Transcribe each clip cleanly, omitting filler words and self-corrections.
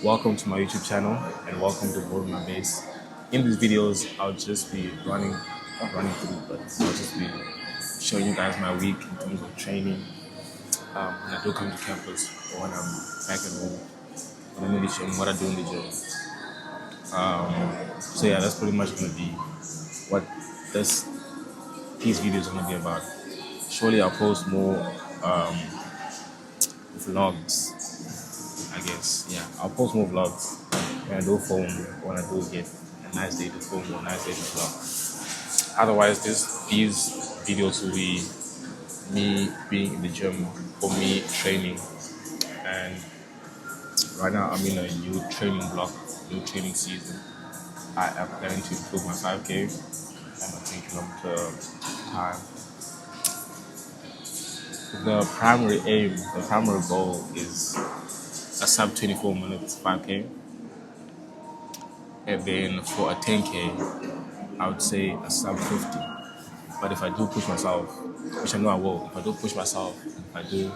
Welcome to my YouTube channel and welcome to Build My Base. In these videos, I'll just be not running through, but I'll just be showing you guys my week in terms of training. When I do come to campus or when I'm back at home, when I'm in the gym, what I do in the gym. So yeah, that's pretty much gonna be what these videos are gonna be about. Surely I'll post more vlogs. I guess, yeah, I'll post more vlogs when I do film, when I do get a nice day to film or a nice day to vlog. Otherwise, these videos will be me being in the gym or me training. And right now, I'm in a new training block, new training season. I am planning to improve my 5K and my 10 kilometer time. The primary aim, the primary goal is a sub 24 minutes 5K. And then for a 10K, I would say a sub 50. But if I do push myself, which I know I will, if I do push myself, if I do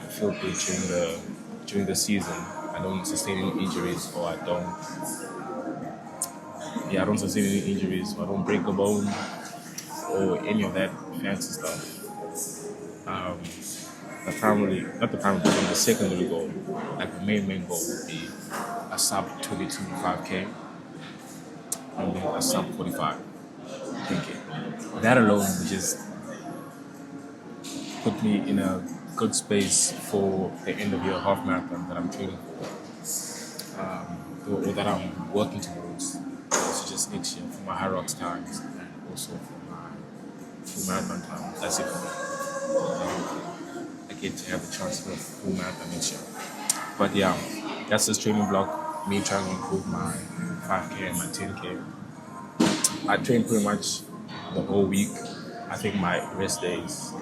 feel good during the season, I don't sustain any injuries or I don't sustain any injuries or I don't break a bone or any of that fancy stuff. The secondary goal, like the main goal would be a sub 22 5K and then a sub 45 10K. That alone would just put me in a good space for the end of year half marathon that I'm training for, or that I'm working towards. It's just next year for my High Rocks times and also for my full marathon time. That's it for me. I get to have the chance to go full marathon next year. But yeah, that's this training block, me trying to improve my 5K and my 10K. I train pretty much the whole week. I think my rest days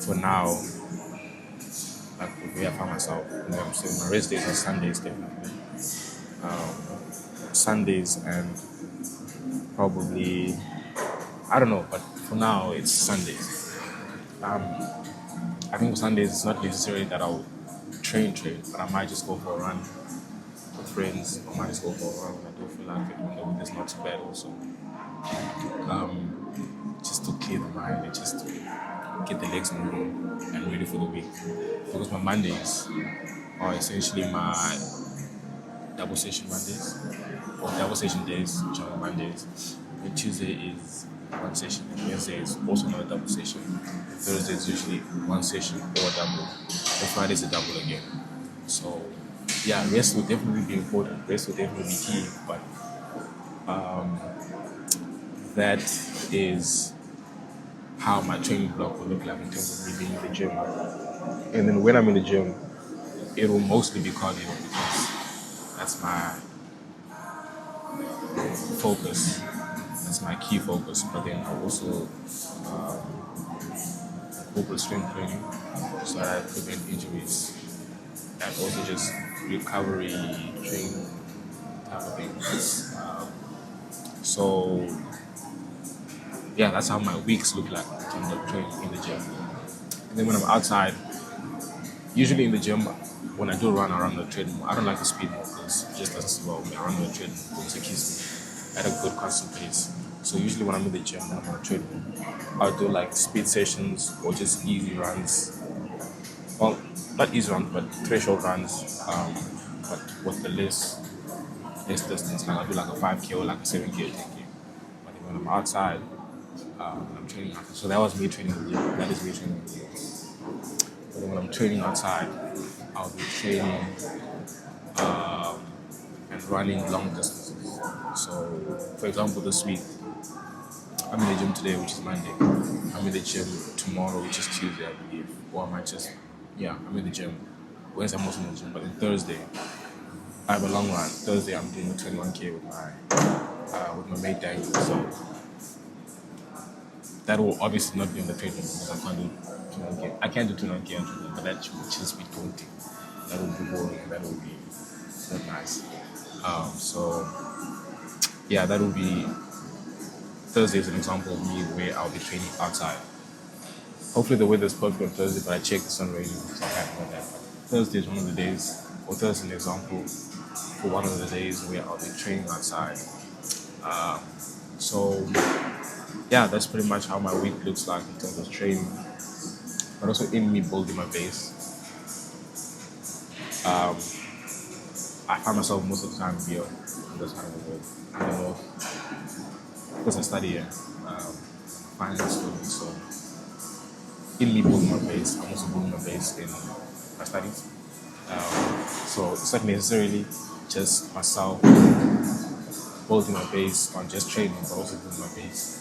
for now, like where I find myself, you know what I'm saying? My rest days are Sundays definitely. Sundays and probably, I don't know, but for now it's Sundays. I think Sundays it's not necessarily that I'll train, but I might just go for a run with friends. I might just go for a run when I do feel like it, when the weather's not too bad also. Just to clear the mind and just to get the legs moving and ready for the week. Because my Mondays are essentially my double session Mondays or double session days, which are Mondays. And Tuesday is one session, and Wednesday is also another double session. And Thursday is usually one session or a double. And Friday is a double again. So yeah, rest will definitely be important. Rest will definitely be key, but that is how my training block will look like in terms of me being in the gym. And then when I'm in the gym, it will mostly be cardio because that's my focus. That's my key focus. But then I also incorporate strength training so that I prevent injuries and also just recovery training type of things. So yeah, that's how my weeks look like in terms of training in the gym. And then when I'm outside, usually in the gym, when I do run around the treadmill, I don't like the speed more because it just doesn't sit well with me around the treadmill because it keeps me at a good constant pace. So usually when I'm in the gym, when I'm on a treadmill, I'll do like speed sessions or just easy runs. Well, not easy runs, but threshold runs, but with the less distance. Like I'll do like a 5K or like a 7K or 10K. But then when I'm outside, I'm training outside. So that was me training in the gym. That is me training in the gym. But then when I'm training outside, I'll be training and running long distances. So, for example, this week, I'm in the gym today, which is Monday. I'm in the gym tomorrow, which is Tuesday, I believe. Or I might just, I'm in the gym. Wednesday, I'm also in the gym. But then Thursday, I have a long run. Thursday, I'm doing a 21K with my mate Daniel. So that will obviously not be on the treadmill because I can't do 21K. I can't do 21K on treadmill, but that will just be daunting. That will be boring. That will be not nice. That will be Thursday is an example of me where I'll be training outside. Hopefully the weather is perfect on Thursday, but I checked the sun raining, so I'm happy with that. Thursday is one of the days author as an example for one of the days where I'll be training outside. So yeah, that's pretty much how my week looks like in terms of training, but also in me building my base. I find myself most of the time here on this side of the world. I don't know, because I study here, finance student, so in me building my base, I'm also building my base in my studies. So it's not necessarily just myself building my base on just training, but also building my base,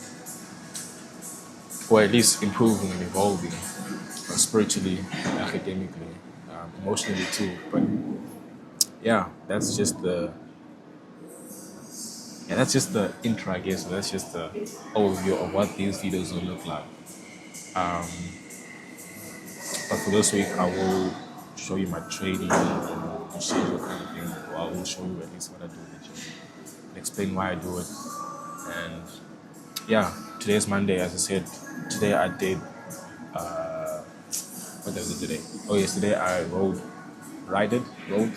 or at least improving and evolving spiritually, academically, emotionally too. But yeah, that's just the intro, I guess. That's just the overview of what these videos will look like. But for this week, I will show you my training and schedule kind of thing. Or I will show you at least what I do in the gym, and explain why I do it. And yeah, today's Monday, as I said. Today I did. What was it today? Oh, yesterday I rode on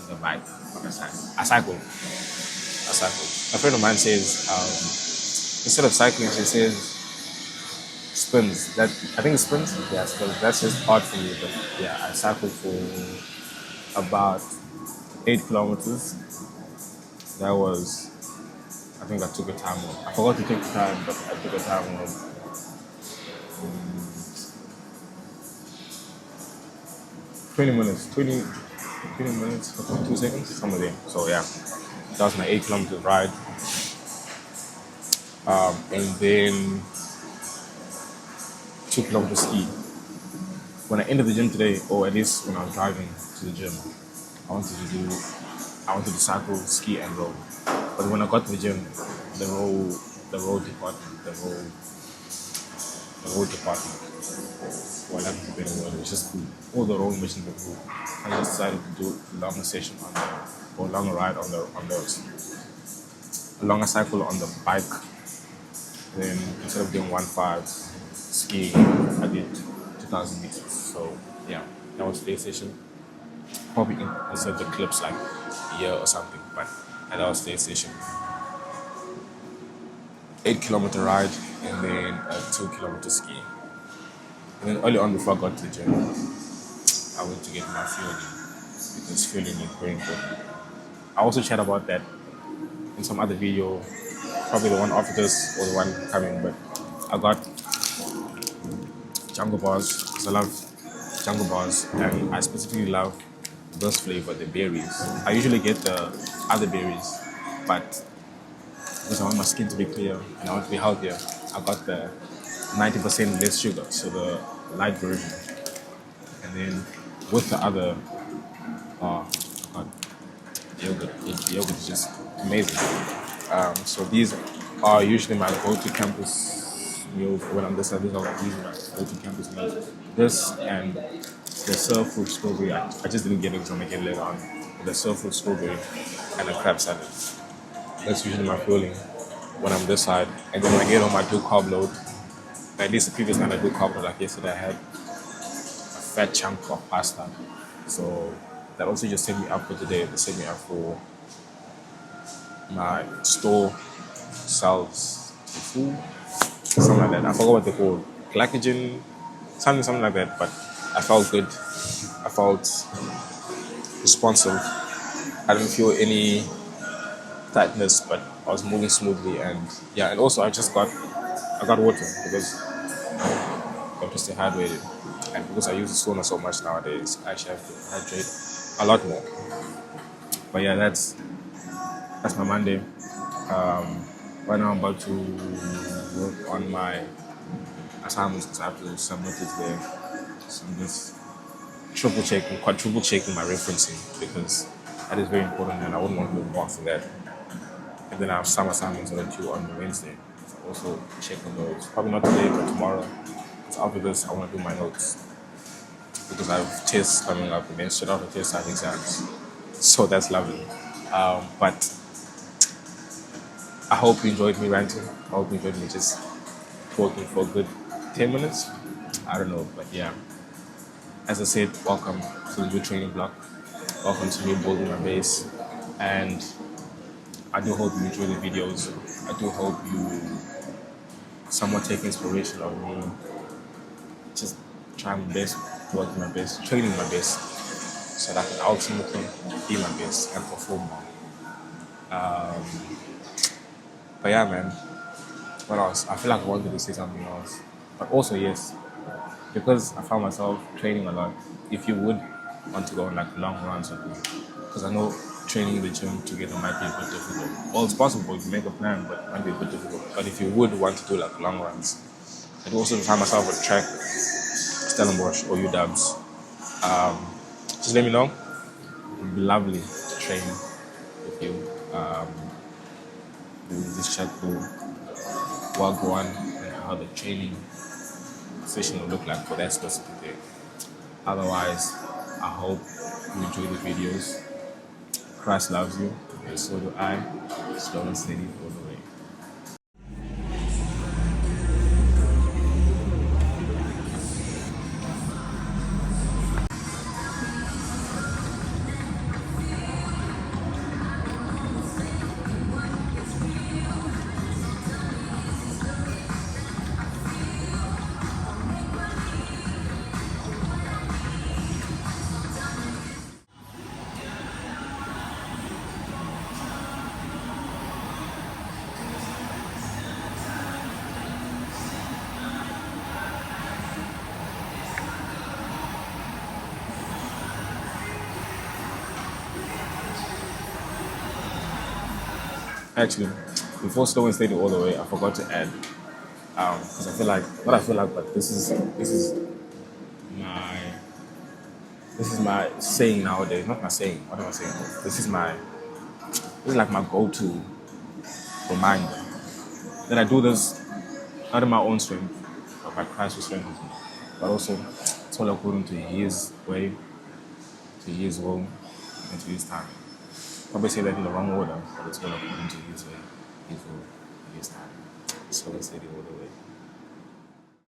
the bike. I cycled. A friend of mine says instead of cycling, she says spins. That I think it's spins. Yeah, spins. That's just hard for me, but yeah, I cycled for about 8 kilometers. That was. I think I took a time off. I forgot to take the time, but I took a time off. 20 minutes, 20 minutes, 2 seconds, somewhere there. So yeah, that was my 8 kilometer ride. And then 2 kilometer ski. When I entered the gym today, or at least when I was driving to the gym, I wanted to cycle, ski, and roll. But when I got to the gym, the road department, for lack of a better word, was just cool. All the road missions were cool. I just decided to do a longer session or a longer ride on those. A longer cycle on the bike. Then instead of doing 1.5 skiing, I did 2,000 meters. So yeah, that was today's session. Probably insert the clips like a year or something, but that was today's session. 8 kilometer ride and then a 2 kilometer ski. And then early on before I got to the gym, I went to get my fueling, because fueling is very important. I also chat about that in some other video, probably the one after this or the one coming, but I got Jungle Bars because I love Jungle Bars, and I specifically love this flavor, the berries. I usually get the other berries, but because I want my skin to be clear and I want to be healthier, I got the 90% less sugar, so the light version. And then with the other, I got yogurt. The yogurt is just amazing. So these are usually my go-to campus meals when I'm this. These are usually my go-to campus meals. This and the surf fruit strawberry. I just didn't get it because I'm gonna get it later on. The surf fruit strawberry and a crab salad. That's usually my fueling when I'm this side. And then when I get home, I do carb load. At least the previous night I do carb load. Like yesterday, I had a fat chunk of pasta. So that also just set me up for today. It set me up for my store sells food, something like that. I forgot what they call glycogen, something like that. But I felt good. I felt responsive. I didn't feel any tightness, but I was moving smoothly, and yeah, and also I got water because I'm just dehydrated, and because I use the sauna so much nowadays, I actually have to hydrate a lot more. But yeah, that's my Monday. Right now I'm about to work on my assignments because I have to submit it there. So I'm just quadruple checking my referencing because that is very important, and I wouldn't want to move off of that. And then I have some assignments that are due on Wednesday. So I'll also check on those. Probably not today, but tomorrow. So after this, I want to do my notes because I have tests coming up, and then straight after tests, I have exams. So that's lovely. But I hope you enjoyed me ranting. I hope you enjoyed me just talking for a good 10 minutes. I don't know, but yeah. as I said, welcome to the new training block. Welcome to me building my base. And I do hope you enjoy the videos. I do hope you somewhat take inspiration of me. Just trying my best, working my best, training my best, so that I can ultimately be my best and perform more. But yeah, man, what else? I feel like I wanted to say something else. But also, yes, because I found myself training a lot, if you would want to go on like long runs with me, because I know training in the gym together might be a bit difficult. Well, it's possible if you make a plan, but it might be a bit difficult. But if you would want to do like long runs, I do also find myself at track, Stellenbosch or UWs. Just let me know. It'd be lovely to train with you. We just chat through what go on and how the training session will look like for that specific day. Otherwise, I hope you enjoy the videos. Christ loves you, and so do I. Slow and steady all the way. Actually, before slow and steady all the way, I forgot to add because I feel like what I feel like, but my this is my saying nowadays. Not my saying. What am I saying? This is like my go-to reminder that I do this not in my own strength, but by Christ's strength, but also it's all according to His way, to His will, and to His time. Probably say that in the wrong order, but it's all according to His way, His will, His time. So let's say the order way.